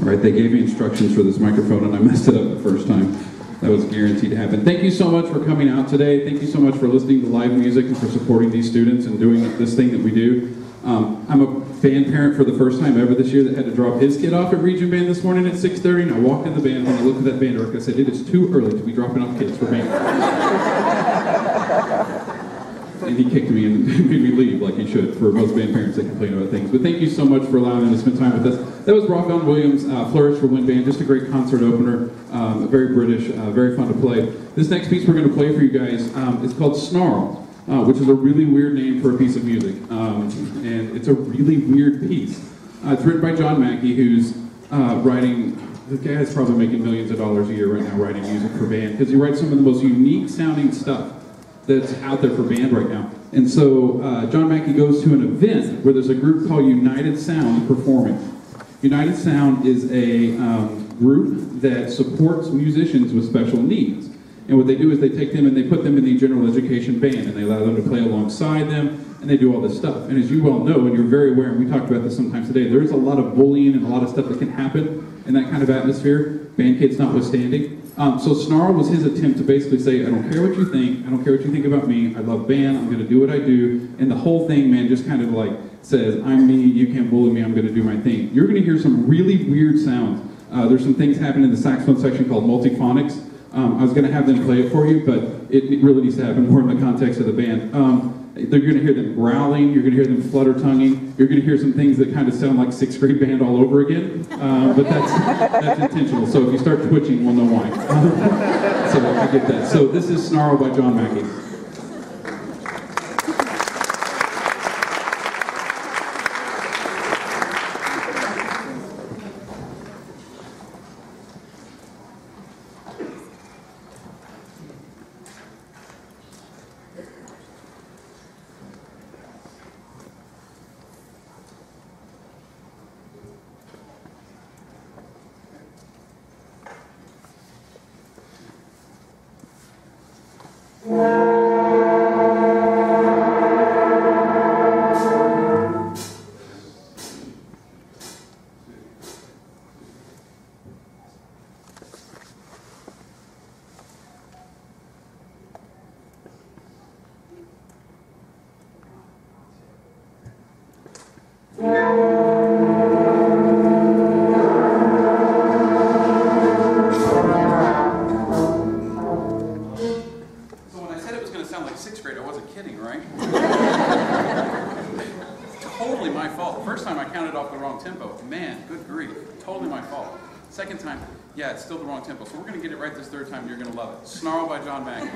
Right, they gave me instructions for this microphone and I messed it up the first time. That was guaranteed to happen. Thank you so much for coming out today. Thank you so much for listening to live music and for supporting these students and doing this thing that we do. I'm a fan parent for the first time ever this year that had to drop his kid off at Region Band this morning at 6:30, and I walked in the band and I looked at that band director and I said, it is too early to be dropping off kids for band. And he kicked me and made me leave like he should for most band parents that complain about things. But thank you so much for allowing them to spend time with us. That was Rockbound Williams' Flourish for Wind Band, just a great concert opener, very British, very fun to play. This next piece we're going to play for you guys is called Snarl, which is a really weird name for a piece of music. And it's a really weird piece. It's written by John Mackey, who's writing, the guy's probably making millions of dollars a year right now writing music for band, because he writes some of the most unique sounding stuff that's out there for band right now. And so John Mackey goes to an event where there's a group called United Sound performing. United Sound is a group that supports musicians with special needs. And what they do is they take them and they put them in the general education band and they allow them to play alongside them and they do all this stuff. And as you well know, and you're very aware, and we talked about this sometimes today, there's a lot of bullying and a lot of stuff that can happen in that kind of atmosphere, band kids notwithstanding. So Snarl was his attempt to basically say, I don't care what you think, I don't care what you think about me, I love band, I'm going to do what I do, and the whole thing, man, just kind of like says, I'm me, you can't bully me, I'm going to do my thing. You're going to hear some really weird sounds. There's some things happening in the saxophone section called multiphonics. I was going to have them play it for you, but it really needs to happen more in the context of the band. You're going to hear them growling, you're going to hear them flutter-tonguing, you're going to hear some things that kind of sound like sixth grade band all over again, but that's intentional, so if you start twitching, we'll know why. So I get that. So this is Snarl by John Mackey. Yeah, it's still the wrong tempo. So we're going to get it right this third time, and you're going to love it. Snarl by John Mackey.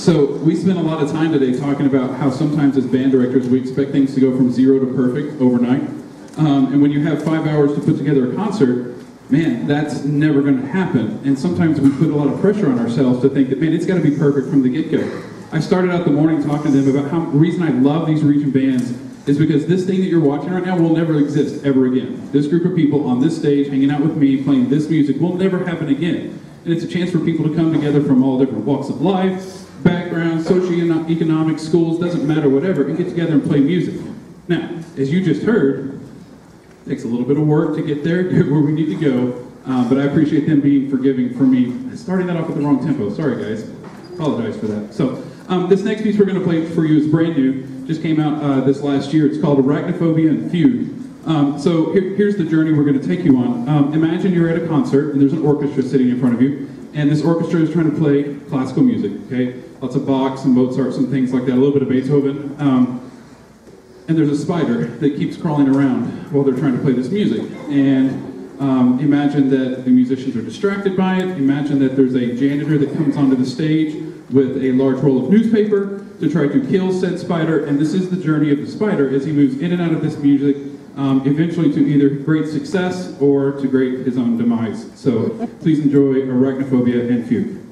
So we spent a lot of time today talking about how sometimes as band directors we expect things to go from 0 to perfect overnight. And when you have 5 hours to put together a concert, man, that's never going to happen. And sometimes we put a lot of pressure on ourselves to think that, man, it's got to be perfect from the get-go. I started out the morning talking to them about how the reason I love these region bands is because this thing that you're watching right now will never exist ever again. This group of people on this stage hanging out with me playing this music will never happen again. And it's a chance for people to come together from all different walks of life, backgrounds, socioeconomic, schools, doesn't matter, whatever, and get together and play music. Now, as you just heard, it takes a little bit of work to get there, get where we need to go, but I appreciate them being forgiving for me starting that off at the wrong tempo. Sorry, guys. Apologize for that. So, this next piece we're going to play for you is brand new. Just came out this last year. It's called Arachnophobia and Fugue. So here's the journey we're going to take you on. Imagine you're at a concert and there's an orchestra sitting in front of you, and this orchestra is trying to play classical music, okay? Lots of Bach, some Mozart, some things like that, a little bit of Beethoven. And there's a spider that keeps crawling around while they're trying to play this music. And imagine that the musicians are distracted by it. Imagine that there's a janitor that comes onto the stage with a large roll of newspaper to try to kill said spider, and this is the journey of the spider as he moves in and out of this music, eventually to either great success or to his own demise. So please enjoy Arachnophobia and Fugue.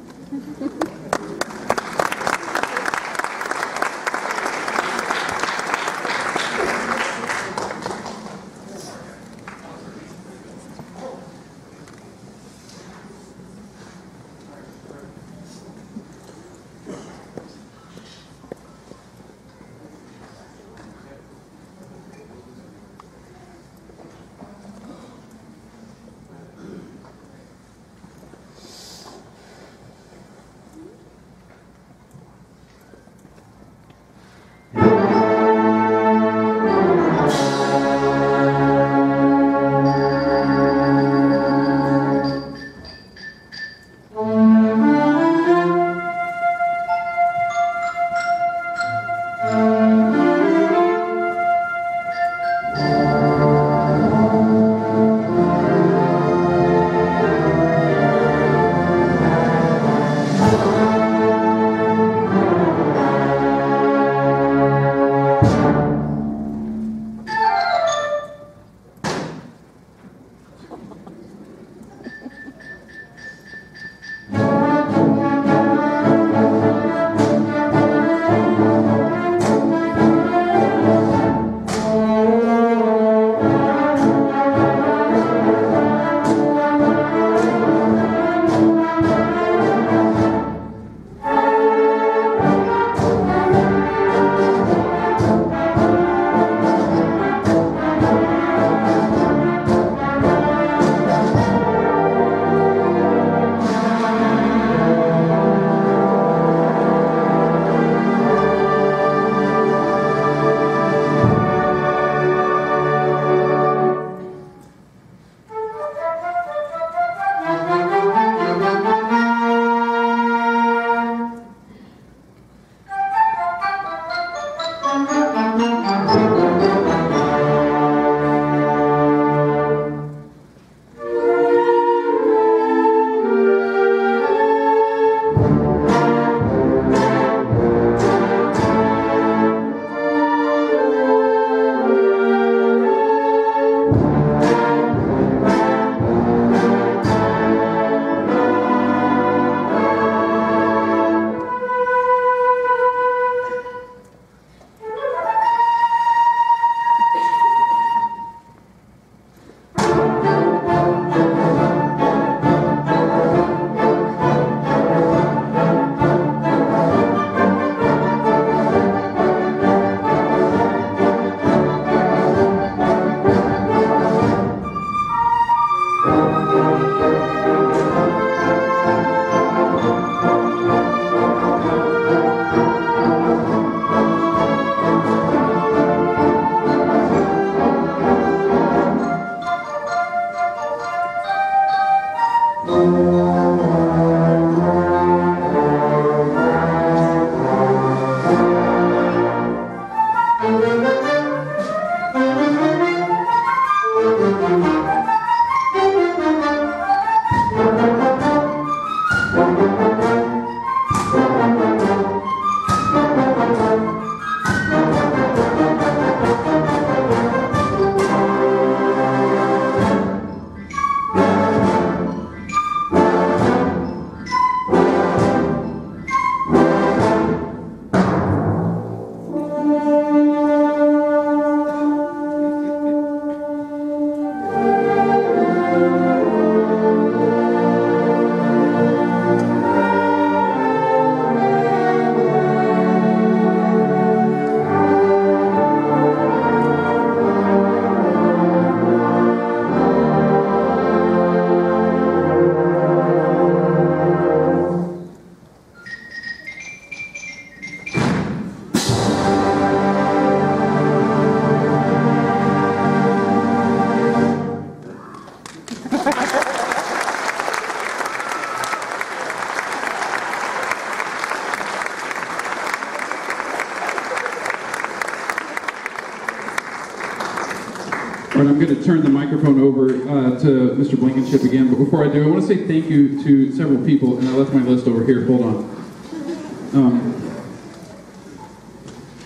right, I'm going to turn the microphone over to Mr. Blankenship again, but before I do, I want to say thank you to several people, and I left my list over here. Hold on.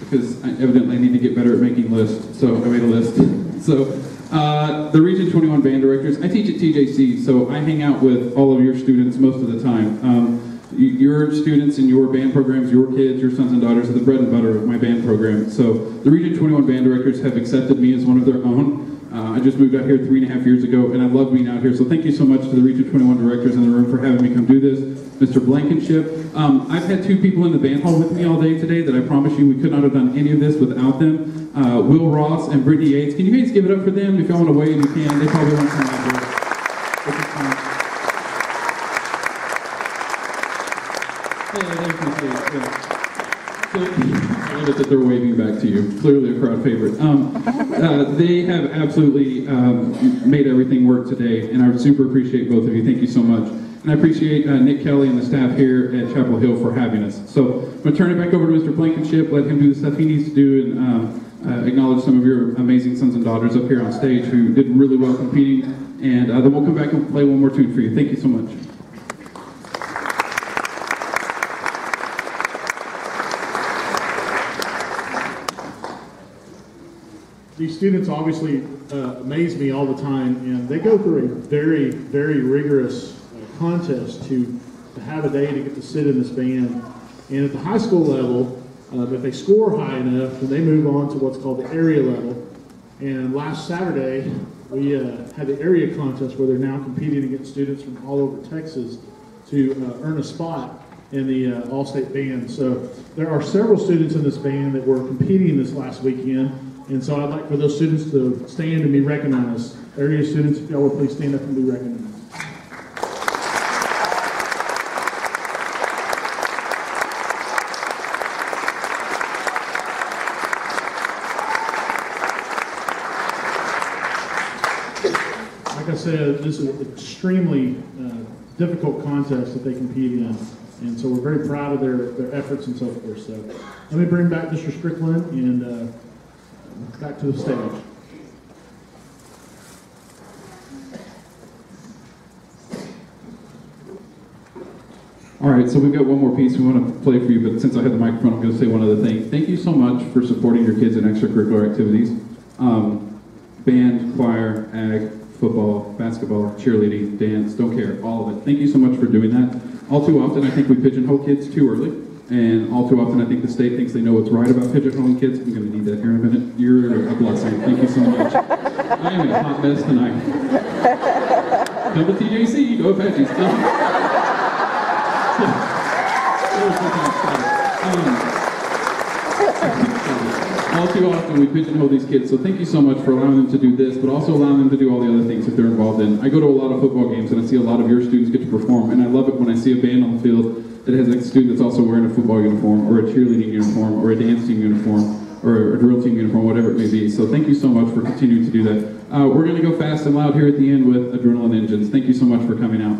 Because evidently I need to get better at making lists, so I made a list. So, the Region 21 band directors, I teach at TJC, so I hang out with all of your students most of the time. Your students in your band programs, your kids, your sons and daughters are the bread and butter of my band program. So the Region 21 band directors have accepted me as one of their own. I just moved out here 3.5 years ago, and I love being out here. So thank you so much to the Region 21 directors in the room for having me come do this. Mr. Blankenship. I've had 2 people in the band hall with me all day today that I promise you we could not have done any of this without them. Will Ross and Brittany Yates. Can you guys give it up for them? If y'all want to wave, you can. They probably won't come out here. So, I love it that they're waving back to you. Clearly a crowd favorite. They have absolutely made everything work today, and I super appreciate both of you. Thank you so much. And I appreciate Nick Kelly and the staff here at Chapel Hill for having us. So I'm going to turn it back over to Mr. Blankenship, let him do the stuff he needs to do, and acknowledge some of your amazing sons and daughters up here on stage who did really well competing. And then we'll come back and play one more tune for you. Thank you so much. These students obviously amaze me all the time, and they go through a very, very rigorous contest to have a day to get to sit in this band. And at the high school level, if they score high enough, then they move on to what's called the area level. And last Saturday, we had the area contest where they're now competing against students from all over Texas to earn a spot in the All-State band. So there are several students in this band that were competing this last weekend. And so I'd like for those students to stand and be recognized. Area students, if y'all would please stand up and be recognized. Like I said, this is an extremely difficult contest that they compete in. And so we're very proud of their efforts and so forth. So let me bring back Mr. Strickland and back to the stage. All right, so we've got one more piece we want to play for you, but since I have the microphone, I'm going to say one other thing. Thank you so much for supporting your kids in extracurricular activities. Band, choir, ag, football, basketball, cheerleading, dance, don't care, all of it. Thank you so much for doing that. All too often, I think we pigeonhole kids too early. And all too often, I think the state thinks they know what's right about pigeonholing kids. I'm going to need that here in a minute. You're a blessing. Thank you so much. I am in a hot mess tonight. Come to TJC, go Apaches. All too often, we pigeonhole these kids. So thank you so much for allowing them to do this, but also allowing them to do all the other things that they're involved in. I go to a lot of football games, and I see a lot of your students get to perform, and I love it when I see a band on the field that has a student that's also wearing a football uniform, or a cheerleading uniform, or a dance team uniform, or a drill team uniform, whatever it may be. So thank you so much for continuing to do that. We're going to go fast and loud here at the end with Adrenaline Engines. Thank you so much for coming out.